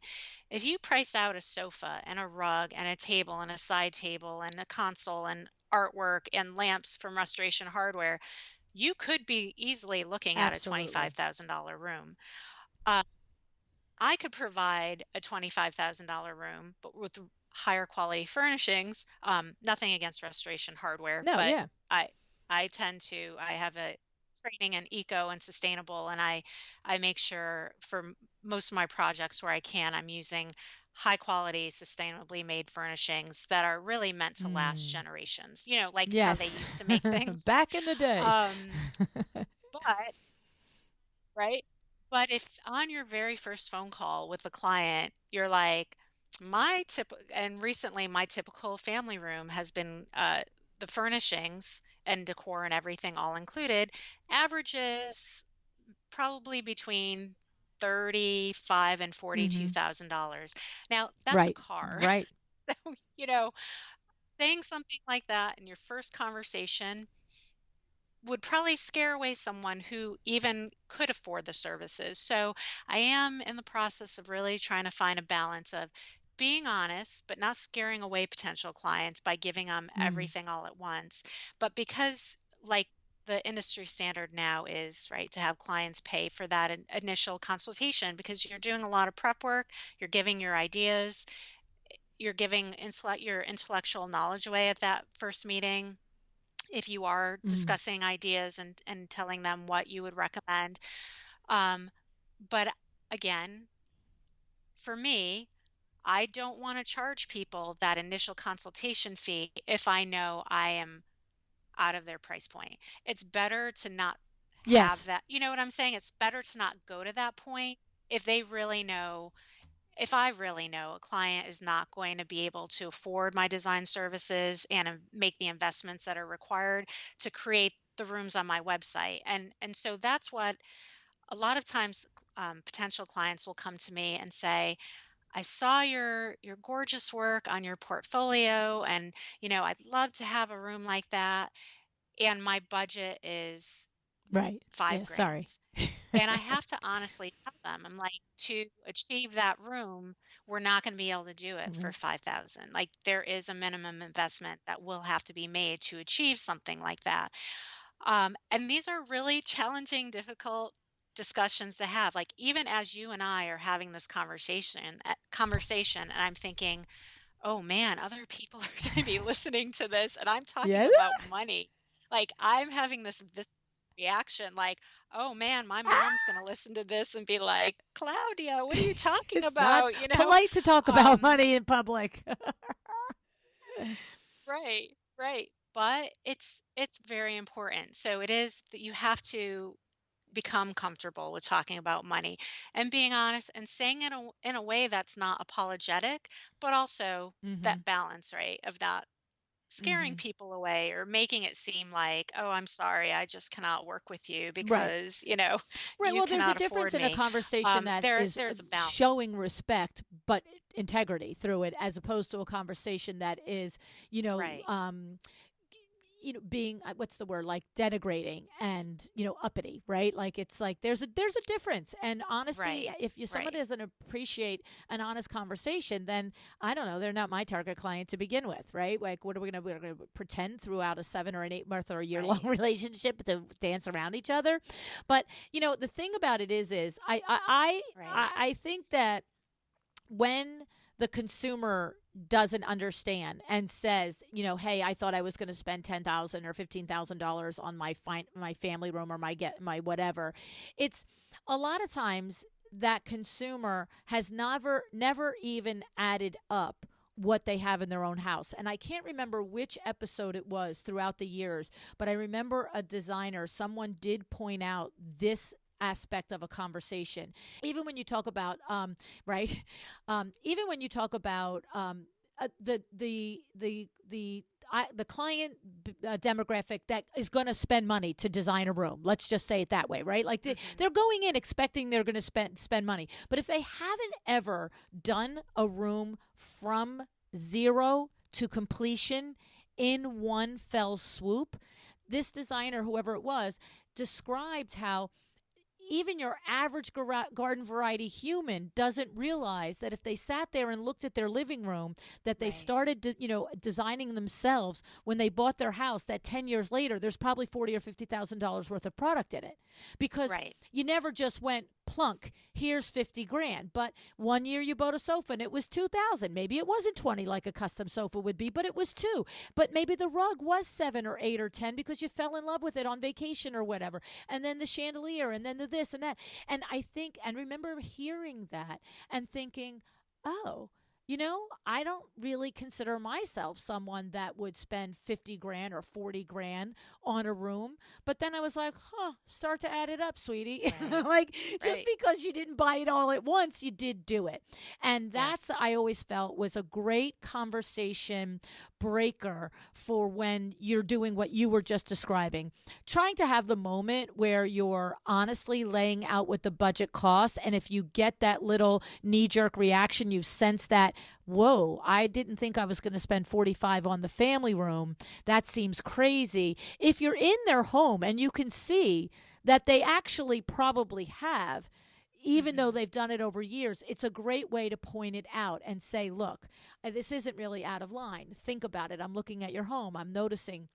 If you price out a sofa and a rug and a table and a side table and a console and artwork and lamps from Restoration Hardware, you could be easily looking at a Absolutely. $25,000 room. Uh, I could provide a $25,000 room, but with higher quality furnishings. Nothing against Restoration Hardware, No, but yeah. I I have a training in eco and sustainable, and I make sure for most of my projects where I can, I'm using high quality, sustainably made furnishings that are really meant to last Mm, generations. Like how they yes. used to make things. Back in the day. Um, but right? But if on your very first phone call with the client, you're like, and recently my typical family room has been the furnishings and decor and everything all included, averages probably between 35 and Hmm. $42,000. Now, that's a Right. car. Right. So, you know, saying something like that in your first conversation would probably scare away someone who even could afford the services. So I am in the process of really trying to find a balance of being honest, but not scaring away potential clients by giving them Mm, everything all at once. But because, like, the industry standard now is, right, to have clients pay for that initial consultation because you're doing a lot of prep work, you're giving your ideas, you're giving your intellectual knowledge away at that first meeting. If you are Mm. discussing ideas and telling them what you would recommend. Um, but again, for me, I don't want to charge people that initial consultation fee if I know I am out of their price point. It's better to not have Yes. that. You know what I'm saying? It's better to not go to that point if they really know, if I really know a client is not going to be able to afford my design services and make the investments that are required to create the rooms on my website. And so that's what a lot of times potential clients will come to me and say, I saw your gorgeous work on your portfolio, and I'd love to have a room like that, and my budget is Right. five Yeah. Sorry. grand. And I have to honestly tell them, I'm like, to achieve that room, we're not going to be able to do it for Right. 5,000. Like there is a minimum investment that will have to be made to achieve something like that. And these are really challenging, difficult discussions to have. Like even as you and I are having this conversation, and I'm thinking, oh man, other people are going to be listening to this, and I'm talking Yeah. about money. Like I'm having this reaction, like, oh man, my mom's going to listen to this and be like, Claudia, what are you talking It's not about? polite to talk about Um, money in public. right, right. But it's very important. So it is that you have to become comfortable with talking about money and being honest and saying it in a way that's not apologetic, but also Hmm. that balance, right, of not scaring Hmm. people away or making it seem like, oh, I'm sorry, I just cannot work with you Right. because, Right. you Well, there's a cannot difference afford in a me. conversation that is There's a showing balance. respect, but integrity through it, as opposed to a conversation that is, you know, Right, um, being what's the word, like denigrating and uppity, right? Like it's like there's a difference. And honesty, right, if someone right, doesn't appreciate an honest conversation, then I don't know, they're not my target client to begin with, right? Like what are we're gonna pretend throughout a 7 or 8 month or a year long right, relationship to dance around each other? But the thing about it is right, I think that when the consumer doesn't understand and says, hey, I thought I was going to spend $10,000 or $15,000 on my family room or my whatever, it's a lot of times that consumer has never even added up what they have in their own house. And I can't remember which episode it was throughout the years, but I remember a designer, someone did point out this aspect of a conversation. Even when you talk about right, even when you talk about the client demographic that is going to spend money to design a room. Let's just say it that way, right? Like hmm, they're going in expecting they're going to spend money, but if they haven't ever done a room from zero to completion in one fell swoop, this designer, whoever it was, described how even your average garden variety human doesn't realize that if they sat there and looked at their living room that they right, started designing themselves when they bought their house, that 10 years later there's probably 40 or $50,000 worth of product in it, because right, you never just went plunk, here's 50 grand. But one year you bought a sofa and it was 2,000. Maybe it wasn't 20 like a custom sofa would be, but it was 2. But maybe the rug was 7 or 8 or 10 because you fell in love with it on vacation or whatever. And then the chandelier and then the this and that. And I think, and remember hearing that and thinking, oh, I don't really consider myself someone that would spend 50 grand or 40 grand on a room. But then I was like, start to add it up, sweetie. right, Like, just right. because you didn't buy it all at once, you did do it. And that's, Yes. I always felt, was a great conversation breaker for when you're doing what you were just describing. Trying to have the moment where you're honestly laying out what the budget costs. And if you get that little knee jerk reaction, you sense that, whoa, I didn't think I was going to spend 45 on the family room. That seems crazy. If you're in their home and you can see that they actually probably have, even though Hmm. they've done it over years, it's a great way to point it out and say, look, this isn't really out of line. Think about it. I'm looking at your home. I'm noticing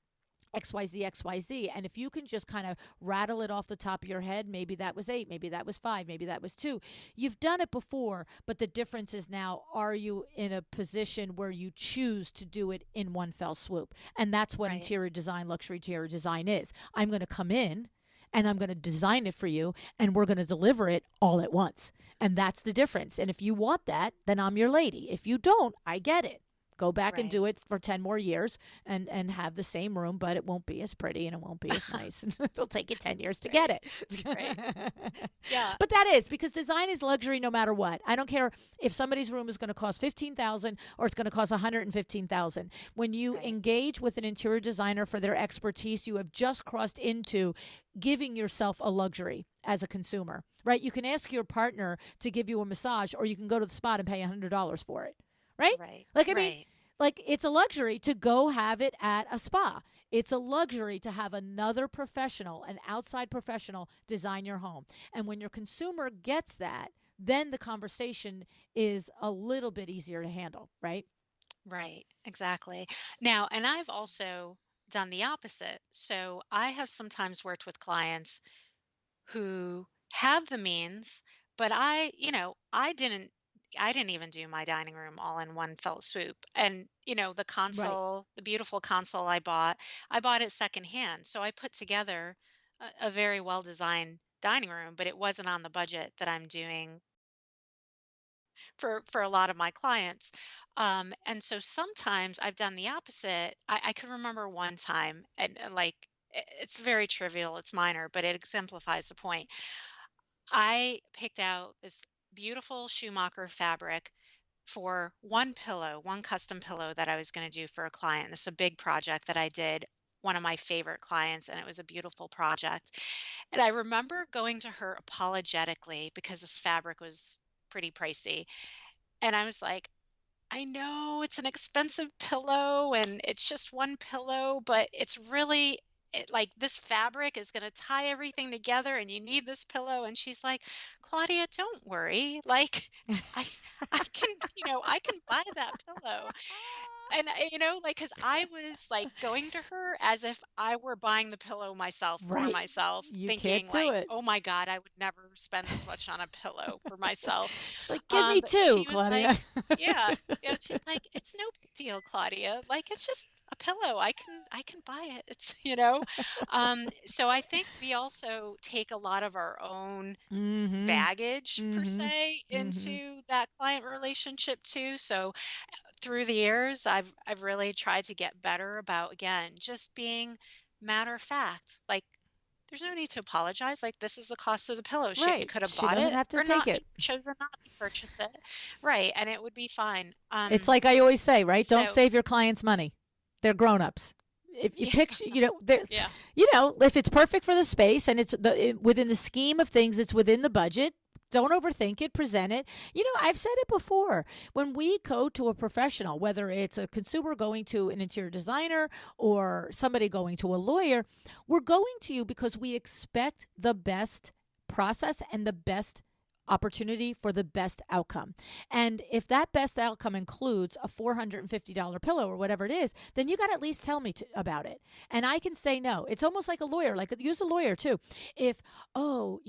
XYZ, XYZ. And if you can just kind of rattle it off the top of your head, maybe that was 8, maybe that was 5, maybe that was 2. You've done it before, but the difference is now, are you in a position where you choose to do it in one fell swoop? And that's what Right. interior design, luxury interior design is. I'm going to come in and I'm going to design it for you and we're going to deliver it all at once. And that's the difference. And if you want that, then I'm your lady. If you don't, I get it. Go back and do Right. it for 10 more years and have the same room, but it won't be as pretty and it won't be as nice. It'll take you 10 years to get Right. it. Right. Yeah. But that is because design is luxury no matter what. I don't care if somebody's room is going to cost 15,000 or it's going to cost 115,000. When you Right. engage with an interior designer for their expertise, you have just crossed into giving yourself a luxury as a consumer, right? You can ask your partner to give you a massage or you can go to the spot and pay $100 for it. Right? Right. Like, I mean, Right. like it's a luxury to go have it at a spa. It's a luxury to have another professional, an outside professional, design your home. And when your consumer gets that, then the conversation is a little bit easier to handle, right? Right. Exactly. Now, and I've also done the opposite. So I have sometimes worked with clients who have the means, but I didn't even do my dining room all in one fell swoop. And the Right. console, the beautiful console I bought it secondhand. So I put together a very well designed dining room, but it wasn't on the budget that I'm doing for a lot of my clients. And so sometimes I've done the opposite. I could remember one time, and like it's very trivial, it's minor, but it exemplifies the point. I picked out this beautiful Schumacher fabric for one pillow, one custom pillow that I was going to do for a client. It's a big project that I did, one of my favorite clients, and it was a beautiful project. And I remember going to her apologetically because this fabric was pretty pricey. And I was like, I know it's an expensive pillow and it's just one pillow, but it's really like this fabric is going to tie everything together and you need this pillow. And she's like, Claudia, don't worry. Like I I can, I can buy that pillow. And like, cause I was like going to her as if I were buying the pillow myself for Right. myself, You can't thinking do like, it. oh my God, I would never spend this much on a pillow for myself. She's like, give me But two, she was Claudia. like, yeah, she's like, it's no big deal, Claudia. Like, it's just a pillow. I can buy it. So I think we also take a lot of our own Mm-hmm. baggage per Mm-hmm. se Mm-hmm. into that client relationship too. So through the years, I've really tried to get better about, again, just being matter of fact. Like, there's no need to apologize. Like, this is the cost of the pillow. She Right. could have She bought doesn't it have to or take not, it. chosen not to purchase it. Right. And it would be fine. It's like I always say, right? Don't So save your clients money. They're grown-ups. If you yeah, picture, there's, yeah, if it's perfect for the space and within the scheme of things, it's within the budget. Don't overthink it. Present it. I've said it before. When we go to a professional, whether it's a consumer going to an interior designer or somebody going to a lawyer, we're going to you because we expect the best process and the best opportunity for the best outcome. And if that best outcome includes a $450 pillow or whatever it is, then you got to at least tell me about it. And I can say no. It's almost like a lawyer, like use a lawyer too. If, oh,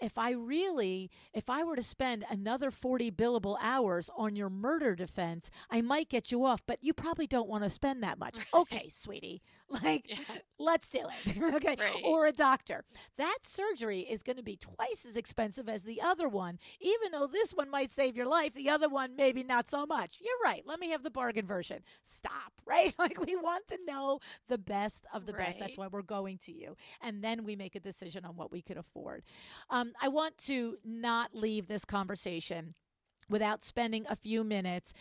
if I were to spend another 40 billable hours on your murder defense, I might get you off, but you probably don't want to spend that much. right. Okay, sweetie. Like, Yeah, let's do it. Okay. right. Or a doctor. That surgery is going to be twice as expensive as the other one. Even though this one might save your life, the other one maybe not so much. You're right. Let me have the bargain version. Stop, right? Like, we want to know the best of the best. That's Right. why we're going to you. And then we make a decision on what we could afford. I want to not leave this conversation without spending a few minutes,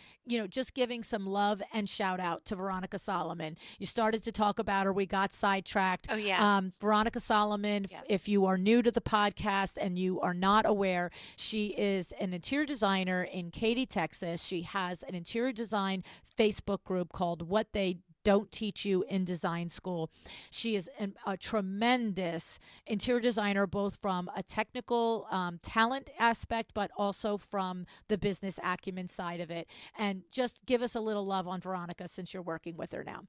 just giving some love and shout out to Veronica Solomon. You started to talk about her. We got sidetracked. Oh, yes. Veronica Solomon, Yep. if you are new to the podcast and you are not aware, she is an interior designer in Katy, Texas. She has an interior design Facebook group called What They Don't Teach You in Design School. She is a tremendous interior designer, both from a technical talent aspect, but also from the business acumen side of it. And just give us a little love on Veronica since you're working with her now.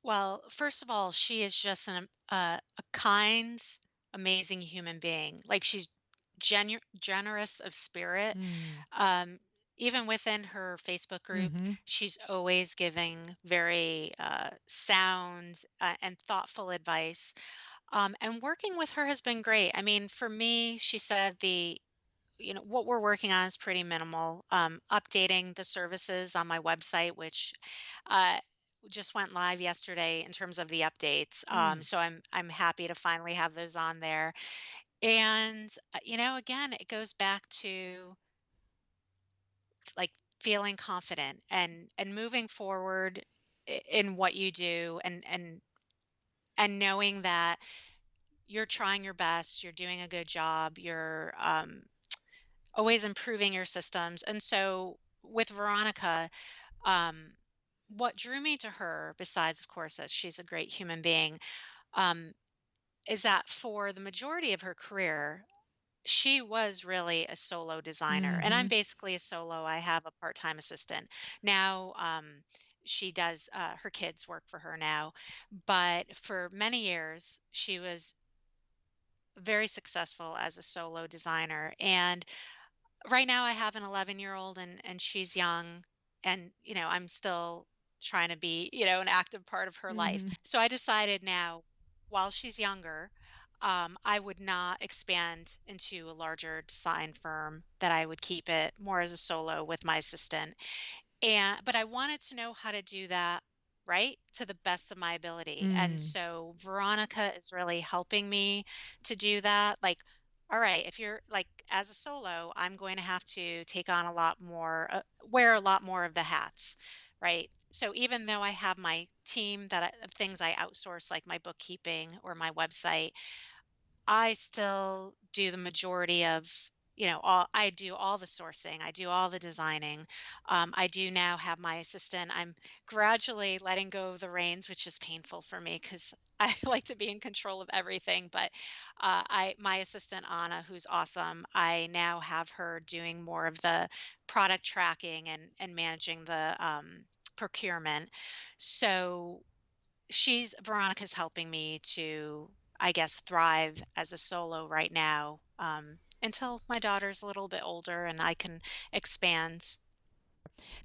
Well, first of all, she is just a kind, amazing human being. Like she's generous of spirit. Mm. Um, Even within her Facebook group, Mhm. she's always giving very sound and thoughtful advice. And working with her has been great. I mean, for me, she said what we're working on is pretty minimal. Updating the services on my website, which uh, just went live yesterday in terms of the updates. Mm. So I'm happy to finally have those on there. And again, it goes back to like feeling confident and moving forward in what you do, and knowing that you're trying your best, you're doing a good job, you're always improving your systems. And so with Veronica, um, what drew me to her, besides, of course, that she's a great human being, um, is that for the majority of her career, she was really a solo designer. And I'm Mhm. basically a solo. I have a part time assistant. Now, she does, her kids work for her now. But for many years, she was very successful as a solo designer. And right now I have an 11-year-old, and she's young, and I'm still trying to be, an active part of her life. Mhm. So I decided now, while she's younger, I would not expand into a larger design firm, that I would keep it more as a solo with my assistant. But I wanted to know how to do that right to the best of my ability. And Mm. so Veronica is really helping me to do that. Like, all right, if you're like, as a solo, I'm going to have to take on a lot more, wear a lot more of the hats, right? So even though I have my team of things I outsource, like my bookkeeping or my website, I still do the majority of, all I do all the sourcing, I do all the designing. I do now have my assistant. I'm gradually letting go of the reins, which is painful for me because I like to be in control of everything. But my assistant Anna, who's awesome, I now have her doing more of the product tracking and managing the procurement. So Veronica's helping me to, I guess, thrive as a solo right now, until my daughter's a little bit older and I can expand.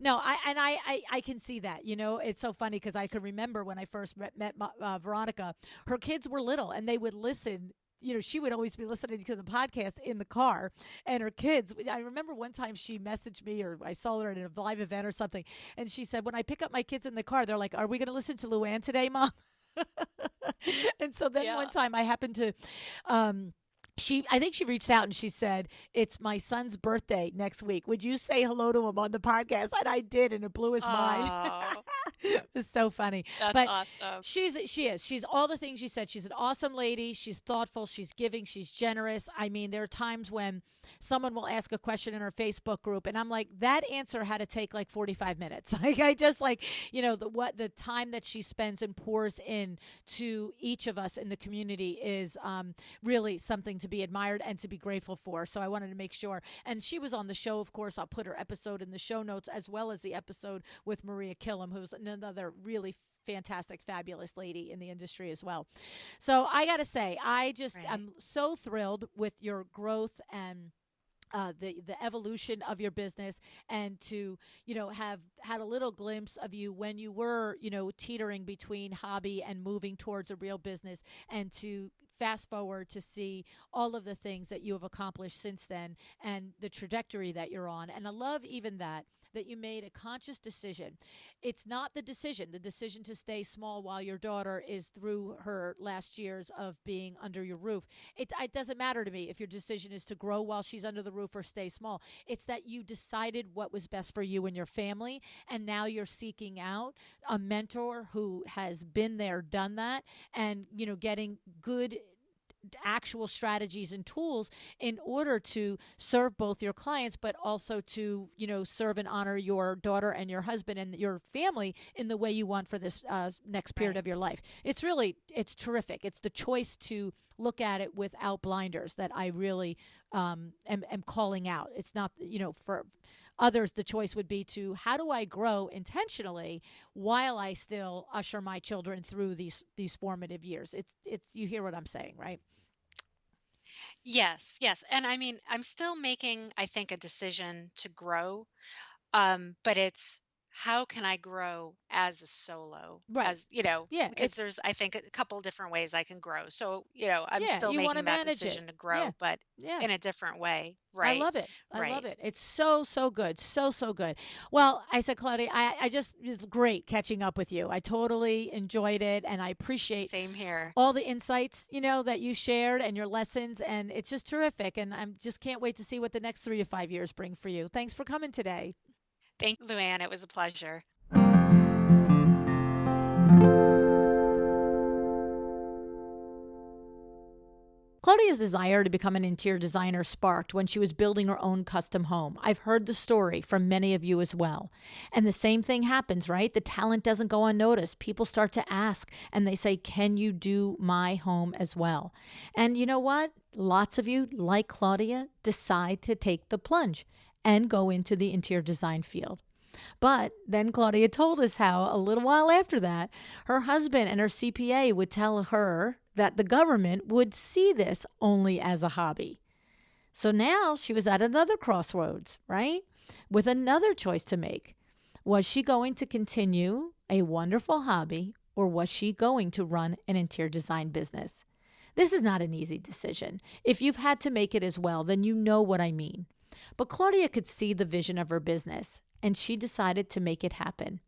No, I can see that. It's so funny because I can remember when I first met Veronica. Her kids were little, and they would listen. She would always be listening to the podcast in the car, and her kids. I remember one time she messaged me, or I saw her at a live event or something, and she said, "When I pick up my kids in the car, they're like, 'Are we going to listen to LuAnn today, Mom?'" And so then one Yeah. time I happened to I think she reached out and she said, "It's my son's birthday next week. Would you say hello to him on the podcast?" And I did, and it blew his mind. Oh, It's so funny. that's But awesome. she's all the things you said. She's an awesome lady. She's thoughtful. She's giving. She's generous. I mean, there are times when someone will ask a question in her Facebook group, and I'm like, that answer had to take like 45 minutes. Like I just like, the time that she spends and pours in to each of us in the community is really something to be admired and to be grateful for. So I wanted to make sure. And she was on the show, of course. I'll put her episode in the show notes, as well as the episode with Maria Killam, who's another really fantastic, fabulous lady in the industry as well. So I got to say, Right. I'm so thrilled with your growth and the evolution of your business, and to have had a little glimpse of you when you were teetering between hobby and moving towards a real business, and to fast forward to see all of the things that you have accomplished since then, and the trajectory that you're on. And I love even that you made a conscious decision. It's not the decision to stay small while your daughter is through her last years of being under your roof. It doesn't matter to me if your decision is to grow while she's under the roof or stay small. It's that you decided what was best for you and your family, and now you're seeking out a mentor who has been there, done that, and getting good actual strategies and tools in order to serve both your clients, but also to serve and honor your daughter and your husband and your family in the way you want for this next period Right. of your life. It's terrific. It's the choice to look at it without blinders that I really am calling out. It's not for others, the choice would be to, how do I grow intentionally while I still usher my children through these formative years? It's you hear what I'm saying, right? Yes, yes. And I mean, I'm still making, I think, a decision to grow. But it's how can I grow as a solo, Right. as you know, Yeah, because there's, I think, a couple different ways I can grow. So, I'm yeah, still you want to making that manage it. decision to Yeah. grow, but Yeah. in a different way. I Right. love it. I love Right. it. It's so, so good. So, so good. Well, I said, Claudia, I just, it's great catching up with you. I totally enjoyed it. And I appreciate Same here. all the insights, that you shared and your lessons. And it's just terrific. And I'm just can't wait to see what the next 3 to 5 years bring for you. Thanks for coming today. Thank you, LuAnn. It was a pleasure. Claudia's desire to become an interior designer sparked when she was building her own custom home. I've heard the story from many of you as well. And the same thing happens, right? The talent doesn't go unnoticed. People start to ask and they say, can you do my home as well? And you know what? Lots of you, like Claudia, decide to take the plunge and go into the interior design field. But then Claudia told us how a little while after that, her husband and her CPA would tell her that the government would see this only as a hobby. So now she was at another crossroads, right? With another choice to make. Was she going to continue a wonderful hobby, or was she going to run an interior design business? This is not an easy decision. If you've had to make it as well, then you know what I mean. But Claudia could see the vision of her business, and she decided to make it happen.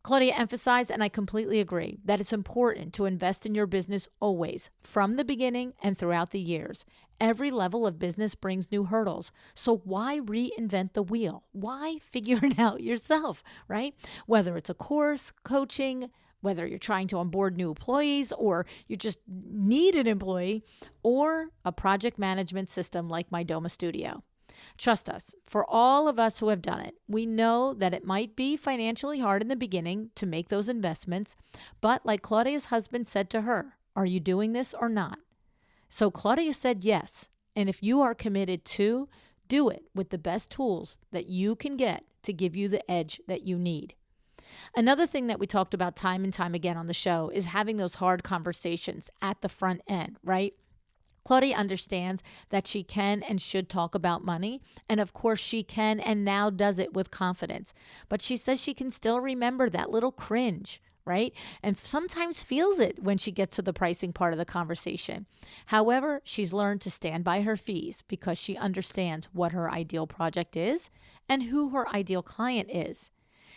Claudia emphasized, and I completely agree, that it's important to invest in your business always, from the beginning and throughout the years. Every level of business brings new hurdles. So why reinvent the wheel? Why figure it out yourself, right? Whether it's a course, coaching, whether you're trying to onboard new employees, or you just need an employee, or a project management system like My Doma Studio. Trust us, for all of us who have done it, we know that it might be financially hard in the beginning to make those investments, but like Claudia's husband said to her, are you doing this or not? So Claudia said yes, and if you are committed to, do it with the best tools that you can get to give you the edge that you need. Another thing that we talked about time and time again on the show is having those hard conversations at the front end, right? Claudia understands that she can and should talk about money, and of course she can and now does it with confidence. But she says she can still remember that little cringe, right? And sometimes feels it when she gets to the pricing part of the conversation. However, she's learned to stand by her fees because she understands what her ideal project is and who her ideal client is.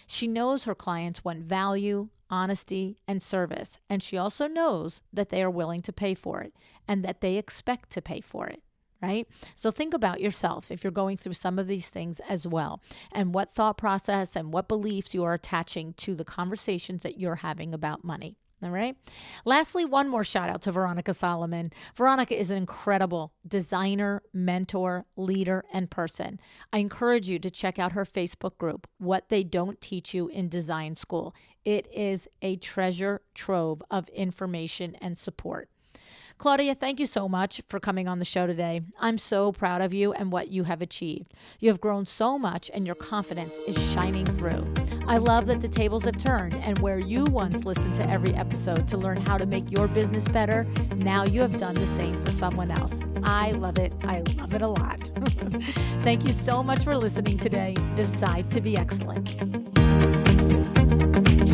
She knows her clients want value, honesty, and service, and she also knows that they are willing to pay for it and that they expect to pay for it, right? So think about yourself if you're going through some of these things as well, and what thought process and what beliefs you are attaching to the conversations that you're having about money. All right. Lastly, one more shout out to Veronica Solomon. Veronica is an incredible designer, mentor, leader, and person. I encourage you to check out her Facebook group, What They Don't Teach You in Design School. It is a treasure trove of information and support. Claudia, thank you so much for coming on the show today. I'm so proud of you and what you have achieved. You have grown so much and your confidence is shining through. I love that the tables have turned, and where you once listened to every episode to learn how to make your business better, now you have done the same for someone else. I love it. I love it a lot. Thank you so much for listening today. Decide to be excellent.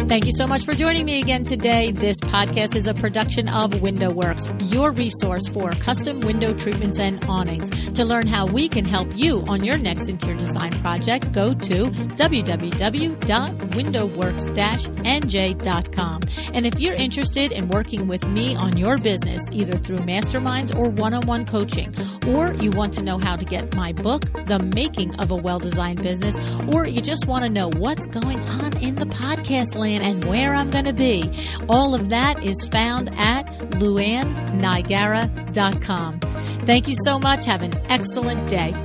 Thank you so much for joining me again today. This podcast is a production of WindowWorks, your resource for custom window treatments and awnings. To learn how we can help you on your next interior design project, go to www.windowworks-nj.com. And if you're interested in working with me on your business, either through masterminds or one-on-one coaching, or you want to know how to get my book, The Making of a Well-Designed Business, or you just want to know what's going on in the podcast land and where I'm going to be, all of that is found at LuAnnNigara.com. Thank you so much. Have an excellent day.